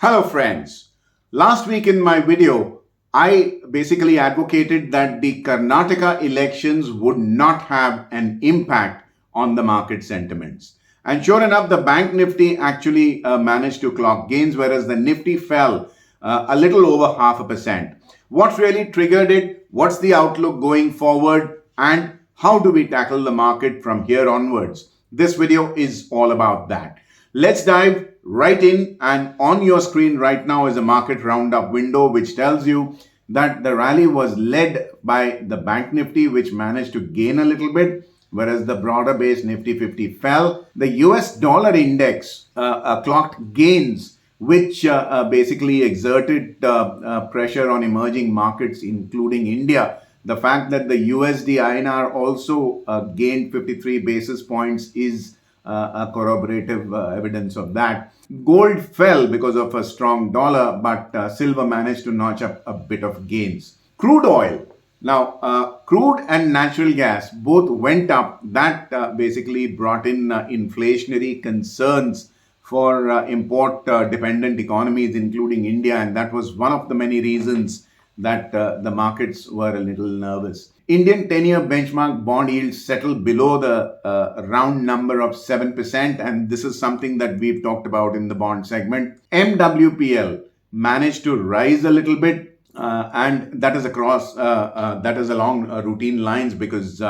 Hello friends. Last week in my video, I basically advocated that the Karnataka elections would not have an impact on the market sentiments. And sure enough, the bank Nifty actually managed to clock gains, whereas the Nifty fell a little over 0.5%. What really triggered it? What's the outlook going forward? And how do we tackle the market from here onwards? This video is all about that. Let's dive right in, and on your screen right now is a market roundup window which tells you that the rally was led by the bank Nifty, which managed to gain a little bit, whereas the broader base Nifty 50 fell. The US dollar index clocked gains, which basically exerted pressure on emerging markets, including India. The fact that the USD INR also gained 53 basis points is a corroborative evidence of that. Gold fell because of a strong dollar, but silver managed to notch up a bit of gains. Crude oil. Now, crude and natural gas both went up. That basically brought in inflationary concerns for import-dependent economies, including India, and that was one of the many reasons that the markets were a little nervous. Indian 10-year benchmark bond yields settled below the round number of 7%, and this is something that we've talked about in the bond segment. MWPL managed to rise a little bit, and that is along routine lines, because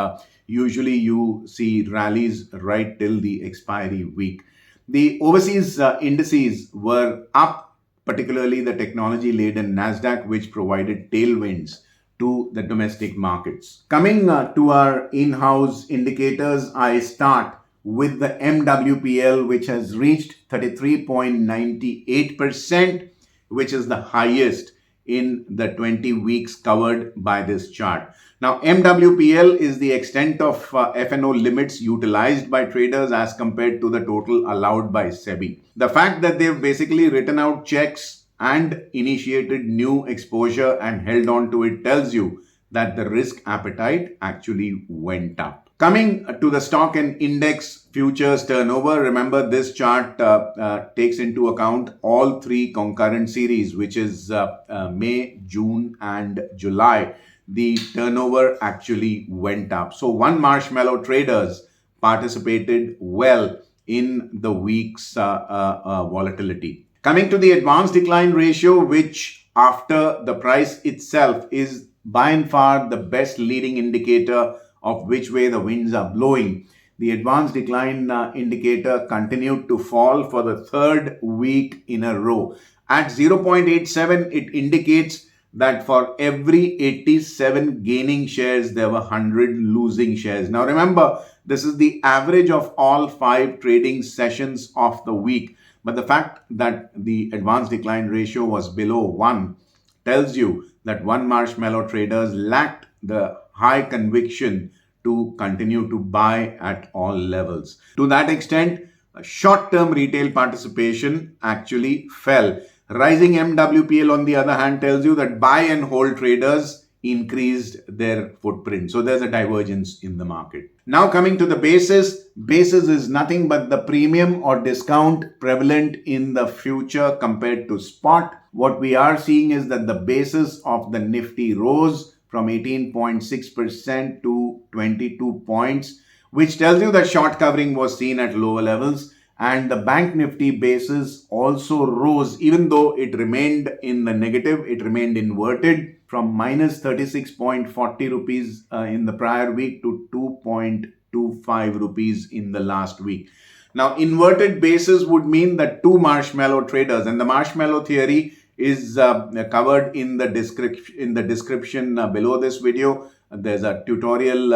usually you see rallies right till the expiry week. The overseas indices were up, particularly the technology-laden Nasdaq, which provided tailwinds to the domestic markets. Coming to our in-house indicators, I start with the MWPL, which has reached 33.98%, which is the highest in the 20 weeks covered by this chart. Now, MWPL is the extent of F&O limits utilized by traders as compared to the total allowed by SEBI. The fact that they've basically written out checks and initiated new exposure and held on to it tells you that the risk appetite actually went up. Coming to the stock and index futures turnover, remember this chart takes into account all three concurrent series, which is May, June, and July. The turnover actually went up. So one Marshmallow traders participated well in the week's volatility. Coming to the advanced decline ratio, which after the price itself is by and far the best leading indicator of which way the winds are blowing. The advanced decline indicator continued to fall for the third week in a row. At 0.87, it indicates that for every 87 gaining shares, there were 100 losing shares. Now remember, this is the average of all 5 trading sessions of the week. But the fact that the advanced decline ratio was below 1 tells you that one Marshmallow traders lacked the high conviction to continue to buy at all levels. To that extent, short-term retail participation actually fell. Rising MWPL, on the other hand, tells you that buy and hold traders increased their footprint. So there's a divergence in the market. Now coming to the basis. Basis is nothing but the premium or discount prevalent in the future compared to spot. What we are seeing is that the basis of the Nifty rose from 18.6% to 22 points, which tells you that short covering was seen at lower levels. And the bank Nifty basis also rose, even though it remained in the negative. It remained inverted from minus 36.40 rupees in the prior week to 2.25 rupees in the last week. Now, inverted basis would mean that two Marshmallow traders, and the Marshmallow theory is covered in the description below this video. There's a tutorial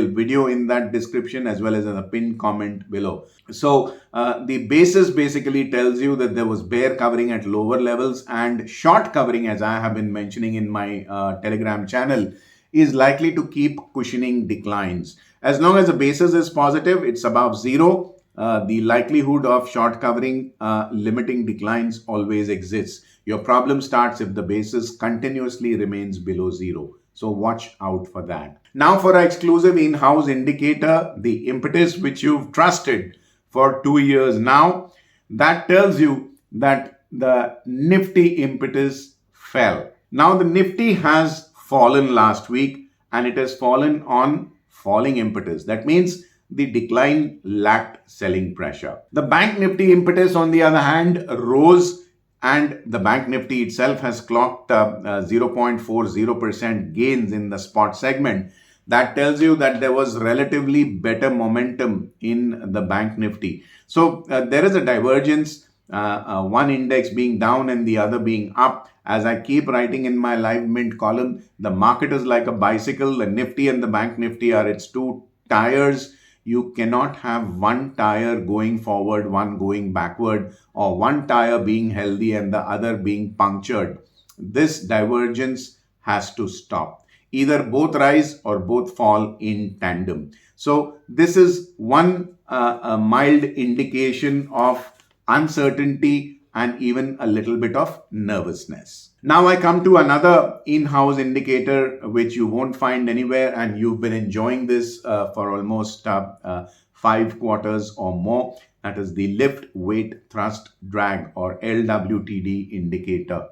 video in that description, as well as a pinned comment below. So the basis basically tells you that there was bear covering at lower levels, and short covering, as I have been mentioning in my Telegram channel, is likely to keep cushioning declines. As long as the basis is positive, it's above zero, the likelihood of short covering limiting declines always exists. Your problem starts if the basis continuously remains below zero. So watch out for that. Now for our exclusive in-house indicator, the impetus which you've trusted for 2 years now, that tells you that the Nifty impetus fell. Now the Nifty has fallen last week and it has fallen on falling impetus. That means the decline lacked selling pressure. The Bank Nifty impetus, on the other hand, rose, and the Bank Nifty itself has clocked 0.40% gains in the spot segment. That tells you that there was relatively better momentum in the Bank Nifty. So there is a divergence, one index being down and the other being up. As I keep writing in my live mint column, the market is like a bicycle. The Nifty and the Bank Nifty are its two tires. You cannot have one tire going forward, one going backward, or one tire being healthy and the other being punctured. This divergence has to stop. Either both rise or both fall in tandem. So this is one mild indication of uncertainty and even a little bit of nervousness. Now I come to another in-house indicator which you won't find anywhere, and you've been enjoying this for almost 5 quarters or more. That is the lift, weight, thrust, drag, or LWTD indicator.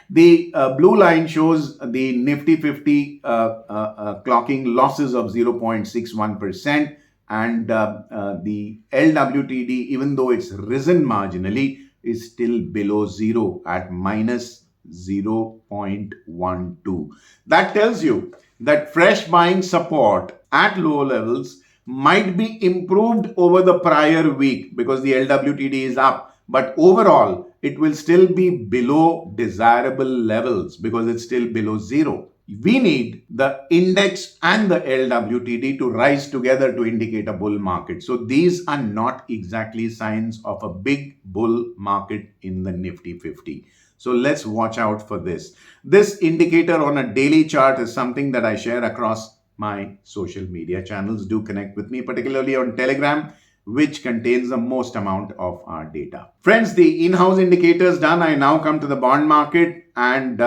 The blue line shows the Nifty 50 clocking losses of 0.61%, and the LWTD, even though it's risen marginally, is still below zero at minus 0.12. That tells you that fresh buying support at low levels might be improved over the prior week because the LWTD is up, but overall it will still be below desirable levels because it's still below zero. We need the index and the LWTD to rise together to indicate a bull market. So these are not exactly signs of a big bull market in the Nifty 50. So let's watch out for this. This indicator on a daily chart is something that I share across my social media channels. Do connect with me, particularly on Telegram, which contains the most amount of our data. Friends, the in-house indicators done, I now come to the bond market, and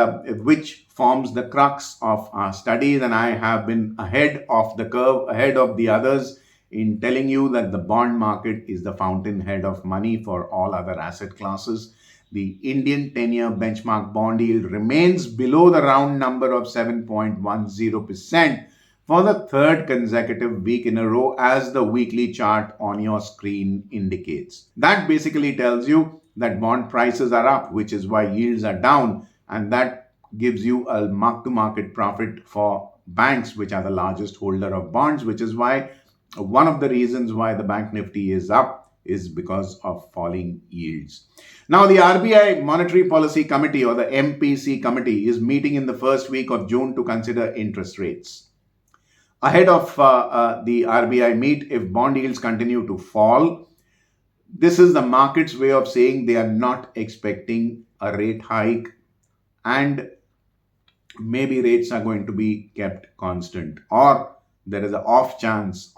which forms the crux of our studies. And I have been ahead of the curve, ahead of the others, in telling you that the bond market is the fountainhead of money for all other asset classes. The Indian 10-year benchmark bond yield remains below the round number of 7.10% for the third consecutive week in a row, as the weekly chart on your screen indicates. That basically tells you that bond prices are up, which is why yields are down, and that gives you a mark-to-market profit for banks, which are the largest holder of bonds, which is why one of the reasons why the Bank Nifty is up is because of falling yields. Now, the RBI Monetary Policy Committee, or the MPC Committee, is meeting in the first week of June to consider interest rates. Ahead of the RBI meet, if bond yields continue to fall, this is the market's way of saying they are not expecting a rate hike, and maybe rates are going to be kept constant, or there is an off chance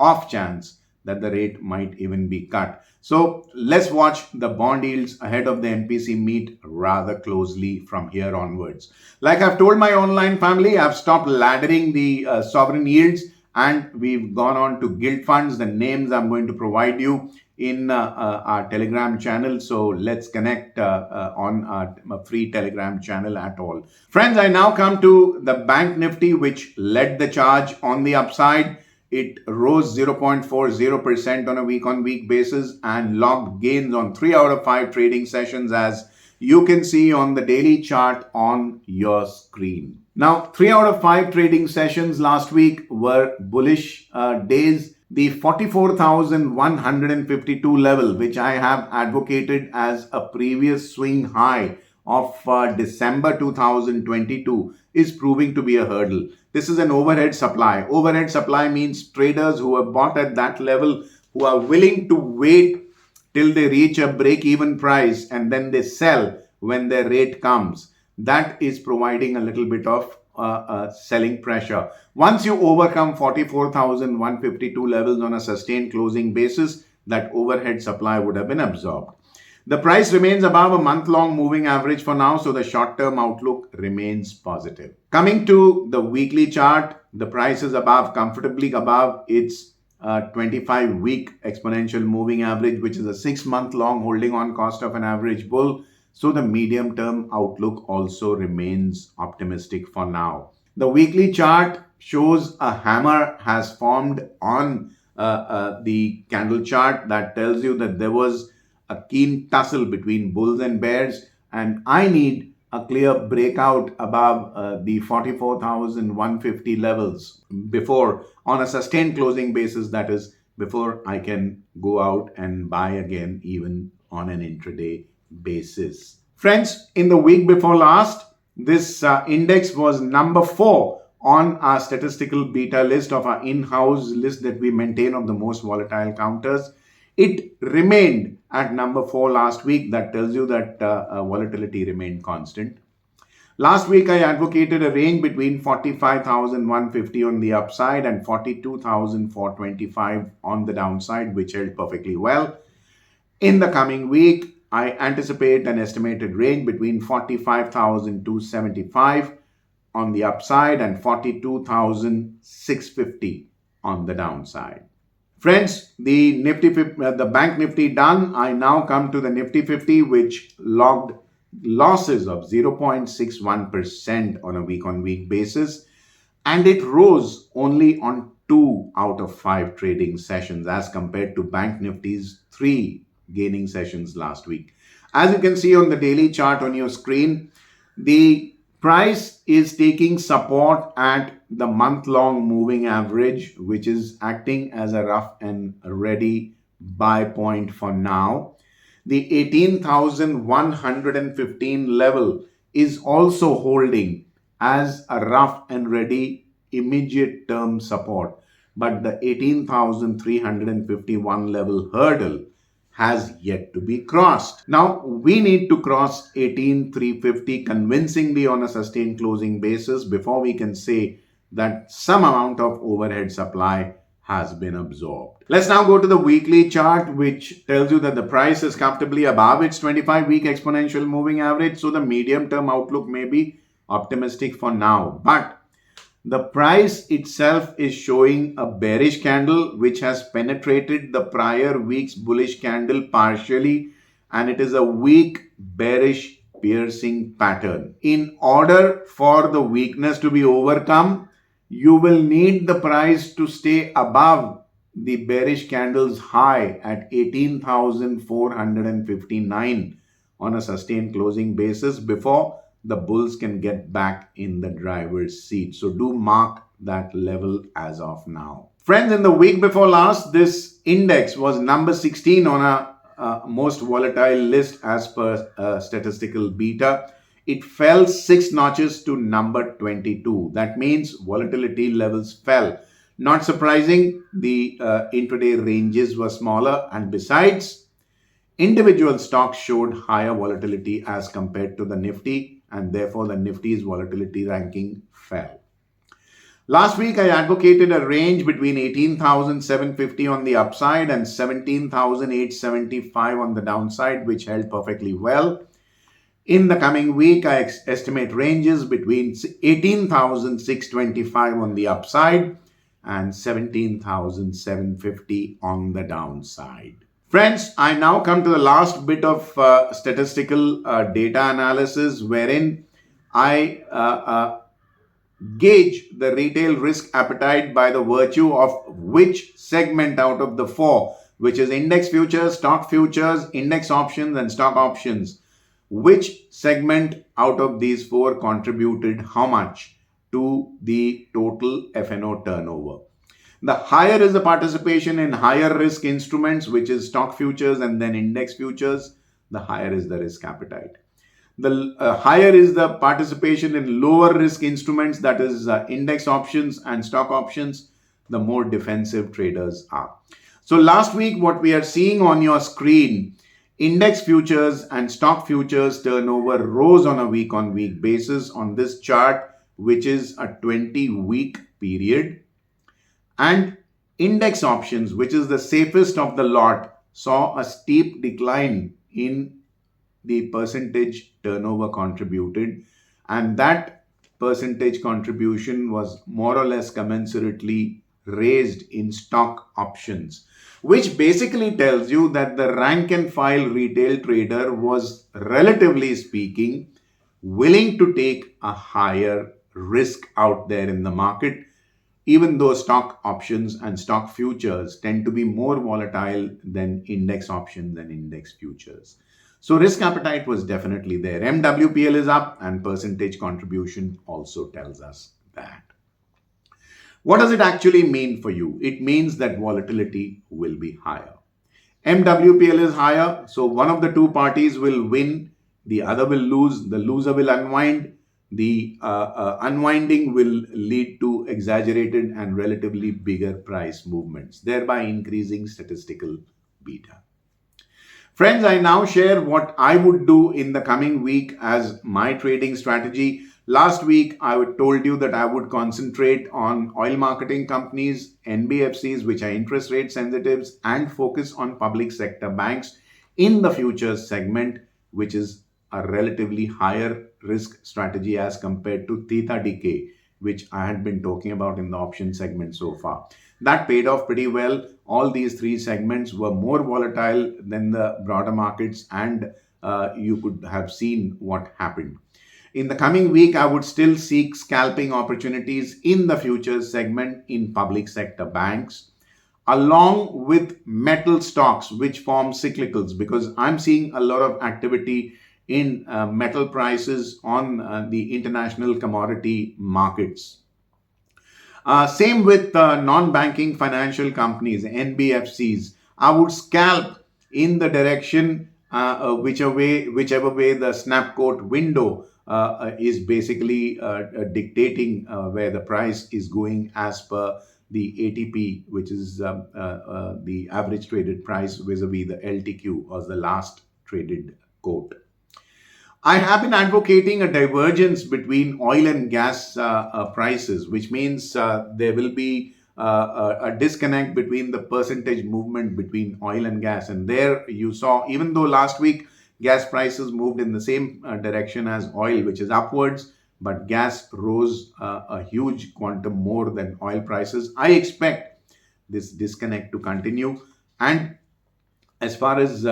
that the rate might even be cut. So let's watch the bond yields ahead of the MPC meet rather closely from here onwards. Like I've told my online family, I've stopped laddering the sovereign yields, and we've gone on to gilt funds. The names I'm going to provide you in our Telegram channel. So let's connect on our free Telegram channel at all. Friends, I now come to the Bank Nifty, which led the charge on the upside. It rose 0.40% on a week-on-week basis and logged gains on 3 out of 5 trading sessions, as you can see on the daily chart on your screen. Now, 3 out of 5 trading sessions last week were bullish days. The 44,152 level, which I have advocated as a previous swing high of December 2022, is proving to be a hurdle. This is an overhead supply. Overhead supply means traders who have bought at that level, who are willing to wait till they reach a break-even price and then they sell when their rate comes. That is providing a little bit of selling pressure. Once you overcome 44,152 levels on a sustained closing basis, that overhead supply would have been absorbed. The price remains above a month-long moving average for now, so the short-term outlook remains positive. Coming to the weekly chart, the price is comfortably above its 25-week exponential moving average, which is a 6-month-long holding on cost of an average bull. So the medium term outlook also remains optimistic for now. The weekly chart shows a hammer has formed on the candle chart that tells you that there was a keen tussle between bulls and bears, and I need a clear breakout above the 44,150 levels before, on a sustained closing basis, that is, before I can go out and buy again, even on an intraday basis. Friends, in the week before last, this index was number 4 on our statistical beta list of our in-house list that we maintain of the most volatile counters. It remained at number 4 last week. That tells you that volatility remained constant. Last week, I advocated a range between 45,150 on the upside and 42,425 on the downside, which held perfectly well. In the coming week, I anticipate an estimated range between 45,275 on the upside and 42,650 on the downside. Friends, the bank Nifty done. I now come to the Nifty 50, which logged losses of 0.61% on a week-on-week basis, and it rose only on 2 out of 5 trading sessions as compared to Bank Nifty's 3 gaining sessions last week. As you can see on the daily chart on your screen, the price is taking support at the month-long moving average, which is acting as a rough and ready buy point for now. The 18,115 level is also holding as a rough and ready immediate term support, but the 18,351 level hurdle has yet to be crossed. Now, we need to cross 18,350 convincingly on a sustained closing basis before we can say that some amount of overhead supply has been absorbed. Let's now go to the weekly chart, which tells you that the price is comfortably above its 25-week exponential moving average. So the medium-term outlook may be optimistic for now, but the price itself is showing a bearish candle which has penetrated the prior week's bullish candle partially, and it is a weak bearish piercing pattern. In order for the weakness to be overcome, you will need the price to stay above the bearish candle's high at 18,459 on a sustained closing basis before the bulls can get back in the driver's seat. So do mark that level as of now. Friends, in the week before last, this index was number 16 on a most volatile list as per statistical beta. It fell 6 notches to number 22. That means volatility levels fell. Not surprising, the intraday ranges were smaller, and besides, individual stocks showed higher volatility as compared to the Nifty, and therefore the Nifty's volatility ranking fell. Last week, I advocated a range between 18,750 on the upside and 17,875 on the downside, which held perfectly well. In the coming week, I estimate ranges between 18,625 on the upside and 17,750 on the downside. Friends, I now come to the last bit of statistical data analysis wherein I gauge the retail risk appetite by the virtue of which segment out of the 4, which is index futures, stock futures, index options, and stock options, which segment out of these 4 contributed how much to the total F&O turnover. The higher is the participation in higher risk instruments, which is stock futures and then index futures, the higher is the risk appetite. The higher is the participation in lower risk instruments, that is index options and stock options, the more defensive traders are. So last week, what we are seeing on your screen, index futures and stock futures turnover rose on a week-on-week basis on this chart, which is a 20-week period. And index options, which is the safest of the lot, saw a steep decline in the percentage turnover contributed, and that percentage contribution was more or less commensurately raised in stock options, which basically tells you that the rank and file retail trader was, relatively speaking, willing to take a higher risk out there in the market, even though stock options and stock futures tend to be more volatile than index options and index futures. So risk appetite was definitely there. MWPL is up, and percentage contribution also tells us that. What does it actually mean for you? It means that volatility will be higher. MWPL is higher, so one of the two parties will win, the other will lose, the loser will unwind. The unwinding will lead to exaggerated and relatively bigger price movements, thereby increasing statistical beta. Friends, I now share what I would do in the coming week as my trading strategy. Last week, I told you that I would concentrate on oil marketing companies, NBFCs, which are interest rate sensitives, and focus on public sector banks in the futures segment, which is a relatively higher risk strategy as compared to theta decay, which I had been talking about in the option segment so far. That paid off pretty well. All these three segments were more volatile than the broader markets, and you could have seen what happened. In the coming week, I would still seek scalping opportunities in the futures segment in public sector banks, along with metal stocks, which form cyclicals, because I'm seeing a lot of activity in metal prices on the international commodity markets. Same with non-banking financial companies, NBFCs. I would scalp in the direction whichever way the snapcoat window is basically dictating where the price is going as per the ATP, which is the average traded price vis-a-vis the LTQ, or the last traded quote. I have been advocating a divergence between oil and gas prices, which means there will be a disconnect between the percentage movement between oil and gas. And there you saw, even though last week gas prices moved in the same direction as oil, which is upwards, but gas rose a huge quantum more than oil prices. I expect this disconnect to continue. And as far as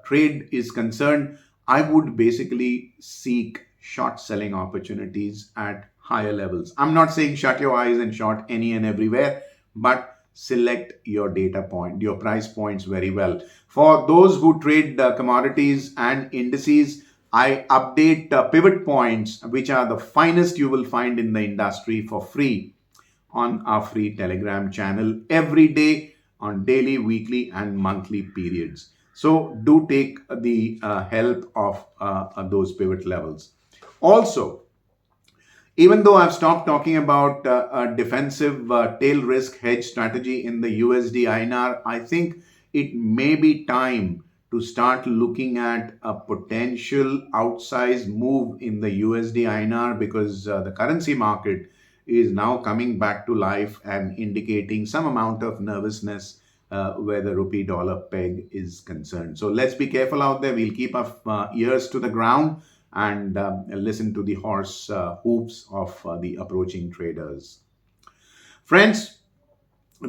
trade is concerned, I would basically seek short selling opportunities at higher levels. I'm not saying shut your eyes and short any and everywhere, but select your data point, your price points very well. For those who trade commodities and indices, I update pivot points, which are the finest you will find in the industry, for free on our free Telegram channel every day on daily, weekly, and monthly periods. So do take the help of those pivot levels. Also, even though I've stopped talking about a defensive tail risk hedge strategy in the USD INR, I think it may be time to start looking at a potential outsized move in the USD INR, because the currency market is now coming back to life and indicating some amount of nervousness where the rupee dollar peg is concerned. So let's be careful out there. We'll keep our ears to the ground and listen to the horse hooves of the approaching traders. Friends,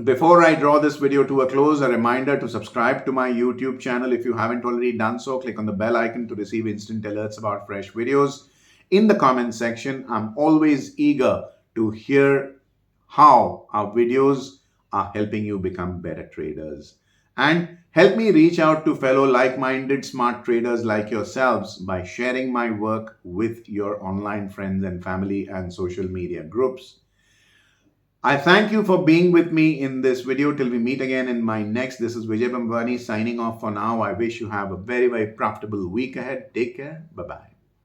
before I draw this video to a close, a reminder to subscribe to my YouTube channel. If you haven't already done so, click on the bell icon to receive instant alerts about fresh videos. In the comment section, I'm always eager to hear how our videos are helping you become better traders. And help me reach out to fellow like-minded smart traders like yourselves by sharing my work with your online friends and family and social media groups. I thank you for being with me in this video. Till we meet again in my next. This is Vijay Bambani signing off for now. I wish you have a very, very profitable week ahead. Take care. Bye-bye.